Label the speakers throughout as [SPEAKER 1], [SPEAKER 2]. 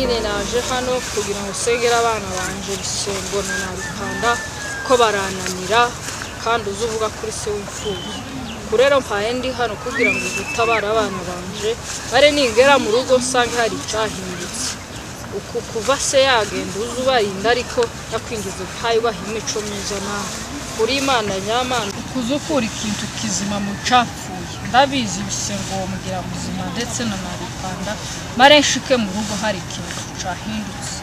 [SPEAKER 1] nyine naje hano kugira ngo segera abana banje bisengo narikanda ko barananira kandi uzuvuga kuri se w'imfubyi kurero mpaye ndi hano kugira ngo gutabara abana banje bare ningera mu rugo sange hari cyahindutse uku kuva se yagenda uzubarinda ariko yakwingize mpaye bahimico myiza na kuri Imana nyamana kuzukura ikintu kizima mu capfuye ndabizi bisengo mugira muzima ndetse na narikanda marenshike mu rugo hari ikintu cyahindutse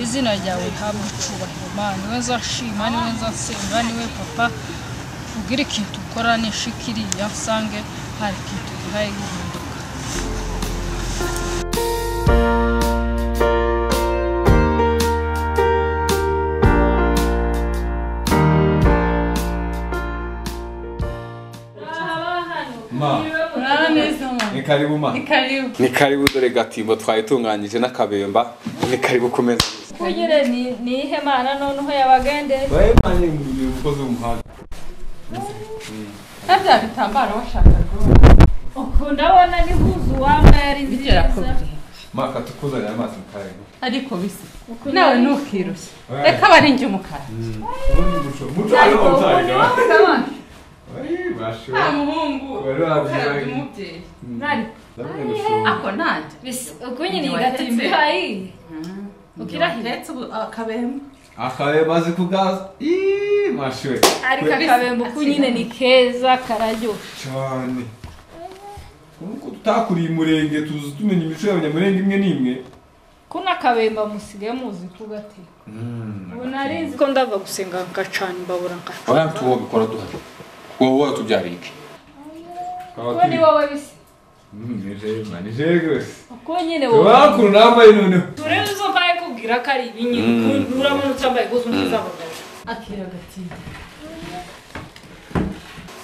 [SPEAKER 1] izina ryawe hamwe icubahiro Mana niwe nzashima niwe nzasenga niwe papa ugira ikintu ukora nishikiri yasange hari ikintu gihaye guhinduka
[SPEAKER 2] Ni karibu dore gatimbo twayitunganyije n'akabemba ni karibu kumeza
[SPEAKER 1] kugire ni ihemana noneho yabagende
[SPEAKER 2] baye manye mu ukoze umuhanda
[SPEAKER 3] Ntabya bitambara washakaga
[SPEAKER 1] ndabona ni huzu wamwe yari
[SPEAKER 3] bigera ko
[SPEAKER 2] maka tukuzanya amazi mu karenge
[SPEAKER 3] ariko bisi nawe ntukirushye reka bari njye umukara
[SPEAKER 2] muco ari utari
[SPEAKER 3] muhungu umubyeyi
[SPEAKER 1] nari
[SPEAKER 3] ako nanje
[SPEAKER 1] uko nyine igatimba hayi
[SPEAKER 3] ukirahiretse
[SPEAKER 2] akabemba azi kugaza mashwe
[SPEAKER 1] ariko akabemba uko nyine ni keza kararyo
[SPEAKER 2] cyane uko tutakuriye umurenge tuzi tumenya imico y'abanyamurenge imwe n'imwe
[SPEAKER 1] kuna kabemba musigaye muzi kugate ubu narizi ko ndava gusenga ngacana imbabura ngaca
[SPEAKER 2] oya tuwo bikora duhari wowe tubyarike
[SPEAKER 1] ko ni wowe bisi
[SPEAKER 2] nije gose
[SPEAKER 1] uko nyine wowe
[SPEAKER 2] wakuru nambaye noneho
[SPEAKER 1] tureze zo mbaye kubwira ko ari ibinyi urabona utambaye gozo nziza abagabo
[SPEAKER 3] akira gatinda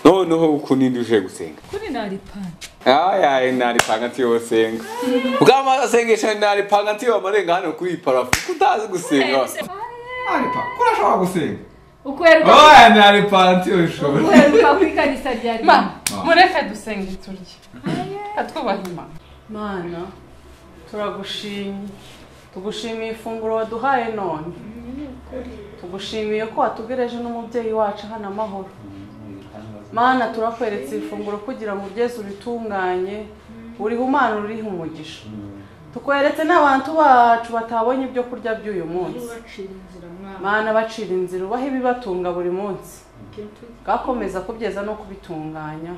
[SPEAKER 2] noneho uko nindi uje gusenga
[SPEAKER 1] kuri nari pana
[SPEAKER 2] aya nari panga tiyo senga ugama sengesha nari panga tiyo amarenga hano kuri parafu kutazi gusenga ari pa kurashobora gusenga
[SPEAKER 1] ukweruka
[SPEAKER 2] oya nari panga tiyo shobora
[SPEAKER 1] ukweruka kwikanisa ryari
[SPEAKER 3] mureke dusenge turye atwubahima Mana turagushimye tugushimiye ifunguro waduhaye none tugushimiye ko watugereje n'umubyeyi wacu hana amahoro Mana turakweretse ifunguro kugira ngo ugeze uritunganye uriho Imana uriho umugisha tukweretse n'abantu bacu batabonye ibyo kurya by'uyu munsi Mana bacira inzira ubahe ibibatunga buri munsi gakomeza kubyeza no kubitunganya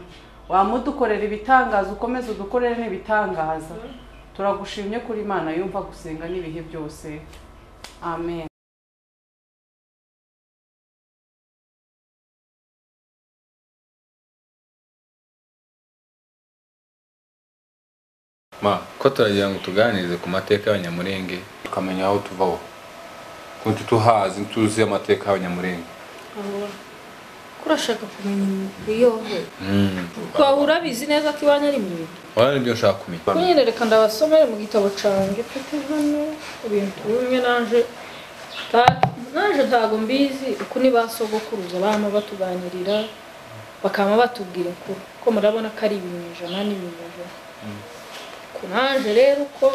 [SPEAKER 3] wamudukorera ibitangaza ukomeze udukorere n'ibitangaza turagushimye kuri Imana yumva gusenga n'ibihe byose amen
[SPEAKER 2] ma ko turagira ngo tuganirize ku mateka y'abanyamurenge tukamenya aho tuvaho kuntu tuhazi tuzi amateka y'abanyamurenge
[SPEAKER 1] kurashaka kumenya ibiyohe ko urabizi neza ko ibanya ari mu
[SPEAKER 2] wala nibyo nshaka kumenya
[SPEAKER 1] ko nyine reka ndabasomere mu gitabo cyanjye mfite hano ibintu bimwe naje ntago mbizi uko ni basogokuruza bama batuganirira bakama batubwira ko murabona ko ari ibinyejana n'ibinyejana kunaje rero ko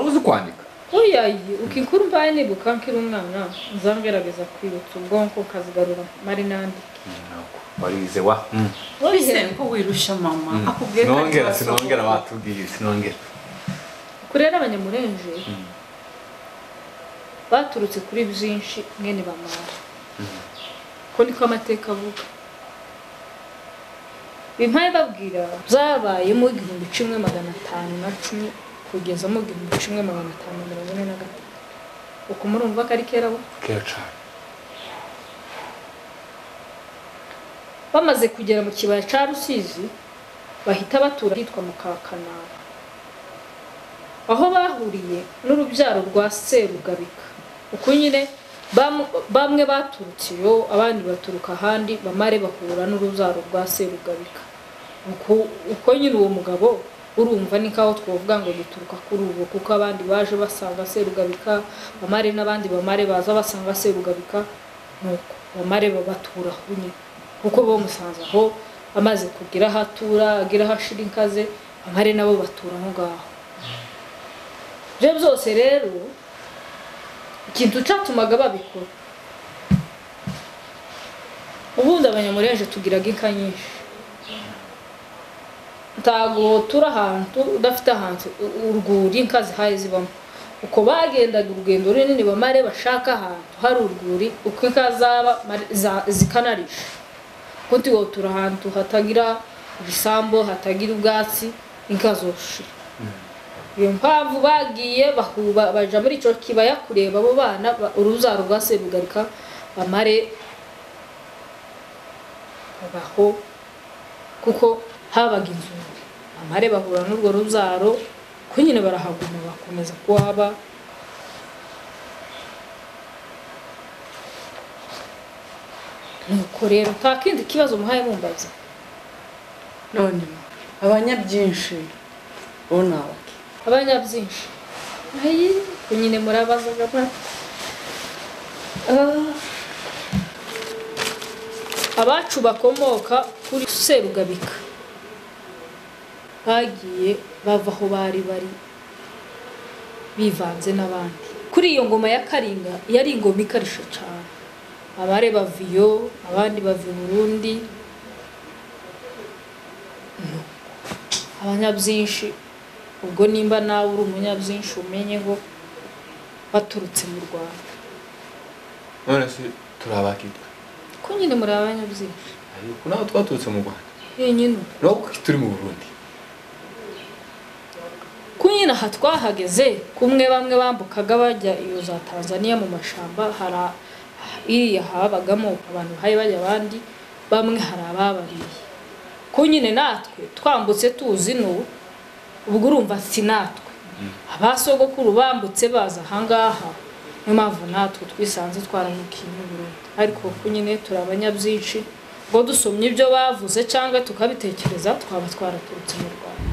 [SPEAKER 2] uzi kwandika
[SPEAKER 1] oyaye ukinkuru mbaye nibuka nkiri umwana nzangerageza kwibutsa ubwonko kazigarura marinandi
[SPEAKER 2] warize wa
[SPEAKER 3] Ise ko wirusha mama akubwiye
[SPEAKER 2] ko sinongera batubwiye sinongera
[SPEAKER 1] kurera abanyamurenge baturutse kuri byinshi mwene bamara ko niko amateka avuga bimpaye babwira byabaye mu 1510 kugeza mu 1543 uko murumva ko ari kera bo
[SPEAKER 2] kera cyane
[SPEAKER 1] bamaze kugera mu kibaya ca Rusizi bahita batura hitwa mu Kakanara aho bahuriye n'urubyaro rwa Serugabika uko nyine bamwe baturutse yo abandi baturuka ahandi bamare bahura n'urubyaro rwa Serugabika uko nyine uwo mugabo urumva ni kaho twovuga ngo gituruka kuri ubu kuko abandi baje basanga Serugabika bamare n'abandi bamare baza basanga Serugabika nuko bamare babatura hunye kuko bo musanze aho amaze kugira hatura agira hashira inkaze bamare nabo batura aho ngaho byo byose rero ikintu cyatumaga babikora ubundi abanyamurenje tugiraga inka nyinshi ntago turi ahantu udafite ahantu urwuri inka zihaye zibamo uko bagendaga urugendo runini bamare bashaka ahantu hari urwuri uko inka zaba zikanarisha kuko ngo turi ahantu hatagira ibisambo hatagira ubwatsi inka zoshira iyo mpamvu bagiye baja muri ico kibaya kureba abo bana uruzaro rwase rugarika bamare baho kuko habaga inzuri amare bahura n'urwo ruzaro ko nyine barahaguma bakomeza kuhaba nuko rero nta kindi kibazo muhaye mumbaza
[SPEAKER 3] none abanyabyinshi bonawe
[SPEAKER 1] abanyabyinshi ayi nyine murabazaga abacu bakomoka kuri Serugabika bagiye bava aho bari bivanze n'abandi kuri iyo ngoma ya Karinga yari ingoma ikarisha cyane abare baviyo abandi bavi Burundi abanyabyinshi ubwo nimba nawe uri umunyabyinshi umenye ngo baturutse mu Rwanda
[SPEAKER 2] none se turabakitwa
[SPEAKER 1] ko nyine muri abanyabyinshi
[SPEAKER 2] ariko naho twaturutse mu Rwanda
[SPEAKER 1] nyine
[SPEAKER 2] no turi mu Burundi
[SPEAKER 1] kunyina hatwahageze kumwe bamwe bambukaga bajya iyo za Tanzania mu mashamba hara iriya habagamo abantu haye bajya abandi bamwe harababariye kunyine natwe twambutse tuzi no ubwo urumva sinatwe abasogokuru bambutse baza hangaha niyo mpamvu natwe twisanze twaramukiye mu Burundi ariko kunyine turi abanyabyinshi ngo dusomye ibyo bavuze cyangwa tukabitekereza twaba twaraturutse mu Rwanda